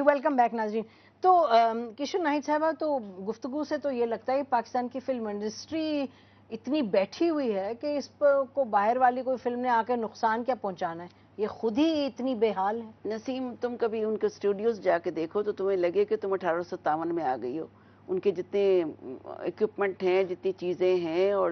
Welcome back ناظرین. تو کشن ناہید صاحبہ, تو گفتگو سے تو یہ لگتا ہے پاکستان کی فلم انڈسٹری اتنی بیٹھی ہوئی ہے کہ اس کو باہر والی کوئی فلم نے آ کے نقصان کیا پہنچانا ہے, یہ خود ہی اتنی بے حال ہے. نسیم, تم کبھی ان کے اسٹوڈیوز جا کے دیکھو تو تمہیں لگے کہ تم 1857 میں آ گئی ہو. ان کے جتنے ایکوپمنٹ ہیں, جتنی چیزیں ہیں, اور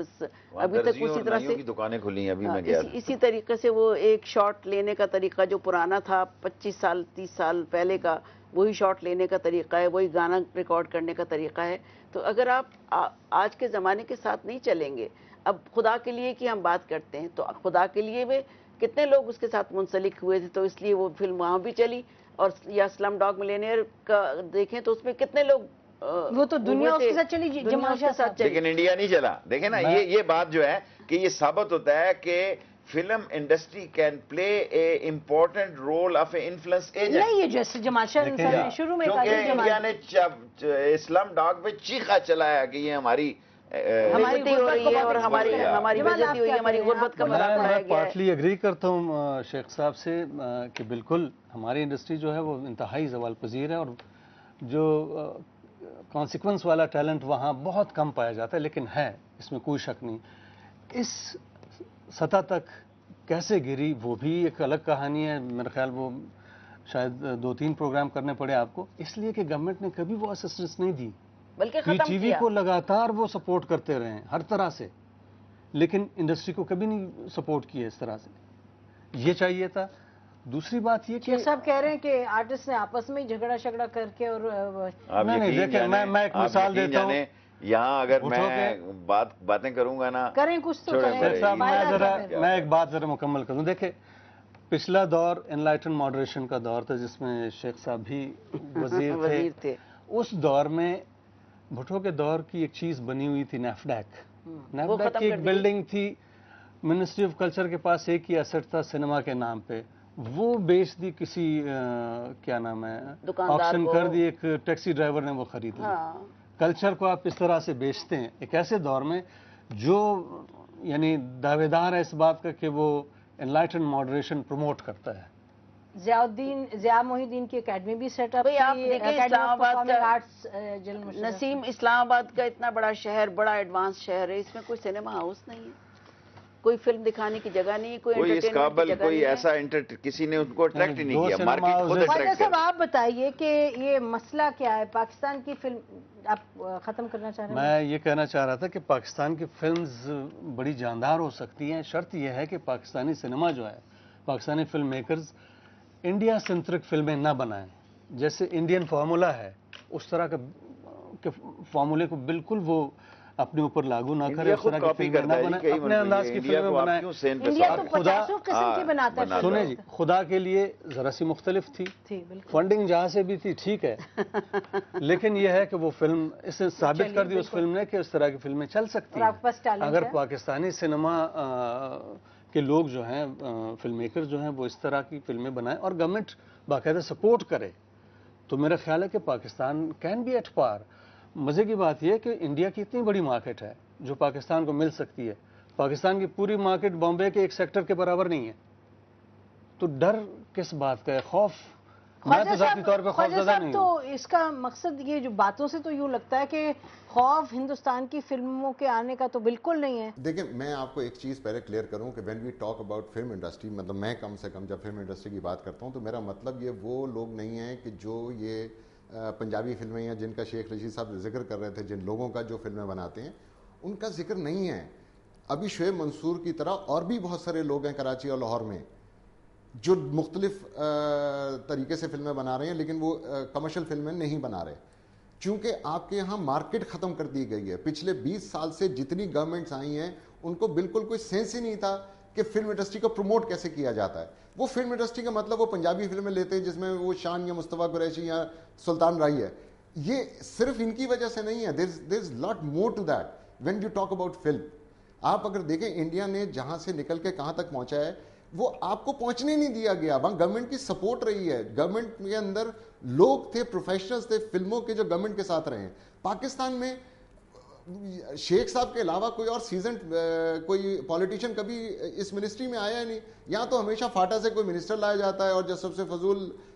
ابھی تک اسی طرح سے دکانیں کھلی ہیں. ابھی میں گیا اسی طریقے سے وہ ایک شاٹ لینے کا طریقہ جو پرانا تھا 25 سال 30 سال پہلے کا, وہی شاٹ لینے کا طریقہ ہے, وہی گانا ریکارڈ کرنے کا طریقہ ہے. تو اگر آپ آج کے زمانے کے ساتھ نہیں چلیں گے, اب خدا کے لیے کی ہم بات کرتے ہیں, تو خدا کے لیے میں کتنے لوگ اس کے ساتھ منسلک ہوئے تھے, تو اس لیے وہ فلم وہاں بھی چلی. اور یا سلم ڈاگ ملینئر کا دیکھیں تو اس میں کتنے لوگ, وہ تو دنیا اس کے ساتھ چلی, جمال شاہ صاحب, لیکن انڈیا نہیں چلا. دیکھیں نا, یہ بات جو ہے کہ یہ ثابت ہوتا ہے کہ film industry can play a important role of a influence agent. نہیں, یہ جیسے جمال شاہ صاحب نے شروع میں کہا کہ انڈیا نے اسلام ڈاگ پہ چیخا چلایا کہ یہ ہماری بےزتی ہو رہی ہے اور ہماری بےزتی ہوئی ہے, ہماری غربت کا مذاق اڑایا گیا ہے. میں پارٹلی ایگری کرتا ہوں شیخ صاحب سے کہ بالکل ہماری انڈسٹری جو ہے وہ انتہائی زوال پذیر ہے, اور جو کانسیکوینس والا ٹیلنٹ وہاں بہت کم پایا جاتا ہے, لیکن ہے, اس میں کوئی شک نہیں. اس سطح تک کیسے گری وہ بھی ایک الگ کہانی ہے. میرا خیال وہ شاید 2-3 پروگرام کرنے پڑے آپ کو, اس لیے کہ گورنمنٹ نے کبھی وہ اسسٹنس نہیں دی, بلکہ پی ٹی وی کو لگاتار وہ سپورٹ کرتے رہے ہیں ہر طرح سے, لیکن انڈسٹری کو کبھی نہیں سپورٹ کیا اس طرح سے. یہ چاہیے تھا. دوسری بات یہ کہ صاحب کہہ رہے ہیں کہ آرٹسٹ نے آپس میں جھگڑا شگڑا کر کے, اور نہیں دیکھیں, میں ایک مثال دیتا ہوں. یہاں اگر میں باتیں کروں گا نا, کریں کچھ تو کریں. میں ایک بات ذرا مکمل کروں. دیکھیں, پچھلا دور انلائٹن ماڈریشن کا دور تھا جس میں شیخ صاحب بھی وزیر تھے. اس دور میں بھٹو کے دور کی ایک چیز بنی ہوئی تھی, نیفڈیک. نیفڈیک کی ایک بلڈنگ تھی, منسٹری آف کلچر کے پاس ایک ہی ایسٹ تھا سنیما کے نام پہ, وہ بیچ دی کسی کیا نام ہے, آکشن کر دی, ایک ٹیکسی ڈرائیور نے وہ خرید لی. کلچر کو آپ اس طرح سے بیچتے ہیں ایک ایسے دور میں جو یعنی دعوے دار ہے اس بات کا کہ وہ انلائٹن ماڈریشن پروموٹ کرتا ہے. ضیاء محی الدین کی اکیڈمی بھی سیٹ اپ. آپ دیکھیں اسلام آباد کا, نسیم, اسلام آباد کا اتنا بڑا شہر, بڑا ایڈوانس شہر ہے, اس میں کوئی سینما ہاؤس نہیں ہے, کوئی فلم دکھانے کی جگہ نہیں, کوئی اس قابل کوئی ایسا کسی نے ان کو اٹریکٹ ہی نہیں کیا. مارکیٹ خود اٹریکٹ صاحب آپ بتائیے کہ یہ مسئلہ کیا ہے پاکستان کی فلم, آپ ختم کرنا چاہ رہے ہیں؟ میں یہ کہنا چاہ رہا تھا کہ پاکستان کی فلمز بڑی جاندار ہو سکتی ہیں, شرط یہ ہے کہ پاکستانی سنیما جو ہے, Pakistani film makers India centric فلمیں نہ بنائیں. جیسے انڈین فارمولا ہے اس طرح کا فارمولے کو بالکل وہ اپنے اوپر لاگو نہ کرے, اس طرح کی فلمیں نہ بنائیں, اپنے انداز کی فلمیں بنائیں. انڈیا تو 50 قسم کی بناتا ہے. سنیں جی, خدا کے لیے ذرا سی مختلف تھی, فنڈنگ جہاں سے بھی تھی ٹھیک ہے, لیکن یہ ہے کہ وہ فلم اس نے ثابت کر دی اس فلم نے کہ اس طرح کی فلمیں چل سکتی ہیں. اگر پاکستانی سنیما کے لوگ جو ہیں, فلم میکر جو ہیں, وہ اس طرح کی فلمیں بنائیں اور گورنمنٹ باقاعدہ سپورٹ کرے, تو میرا خیال ہے کہ Pakistan can be at par. مزے کی بات یہ ہے کہ انڈیا کی اتنی بڑی مارکیٹ ہے جو پاکستان کو مل سکتی ہے. پاکستان کی پوری مارکیٹ بامبے کے ایک سیکٹر کے برابر نہیں ہے, تو ڈر کس بات کا ہے, خوف. میں تو ذاتی طور پہ خوف زدہ نہیں ہوں. تو اس کا مقصد یہ جو باتوں سے تو یوں لگتا ہے کہ خوف ہندوستان کی فلموں کے آنے کا تو بالکل نہیں ہے. دیکھیں, میں آپ کو ایک چیز پہلے کلیئر کروں کہ when we talk about film industry, مطلب میں کم سے کم جب فلم انڈسٹری کی بات کرتا ہوں تو میرا مطلب یہ وہ لوگ نہیں ہیں کہ جو یہ پنجابی فلمیں ہیں جن کا شیخ رشید صاحب ذکر کر رہے تھے, جن لوگوں کا جو فلمیں بناتے ہیں ان کا ذکر نہیں ہے. ابھی شعیب منصور کی طرح اور بھی بہت سارے لوگ ہیں کراچی اور لاہور میں جو مختلف طریقے سے فلمیں بنا رہے ہیں, لیکن وہ کمرشل فلمیں نہیں بنا رہے, چونکہ آپ کے یہاں مارکیٹ ختم کر دی گئی ہے. پچھلے 20 سال سے جتنی گورنمنٹس آئی ہیں ان کو بالکل کوئی سینس ہی نہیں تھا کہ فلم انڈسٹری کو پروموٹ کیسے کیا جاتا ہے. وہ فلم انڈسٹری کا مطلب وہ پنجابی فلمیں لیتے ہیں جس میں وہ شان یا مصطفیٰ قریشی یا سلطان رائی ہے. یہ صرف ان کی وجہ سے نہیں ہے, there is lot more to that when you talk about film. آپ اگر دیکھیں انڈیا نے جہاں سے نکل کے کہاں تک پہنچا ہے وہ آپ کو پہنچنے نہیں دیا گیا. وہاں گورنمنٹ کی سپورٹ رہی ہے, گورنمنٹ کے اندر لوگ تھے, پروفیشنلز تھے فلموں کے جو گورنمنٹ کے ساتھ رہے ہیں. پاکستان میں شیخ صاحب کے علاوہ کوئی اور سیزنڈ کوئی پولیٹیشین کبھی اس منسٹری میں آیا نہیں. یہاں تو ہمیشہ فاٹا سے کوئی منسٹر لایا جاتا ہے اور جو سب سے فضول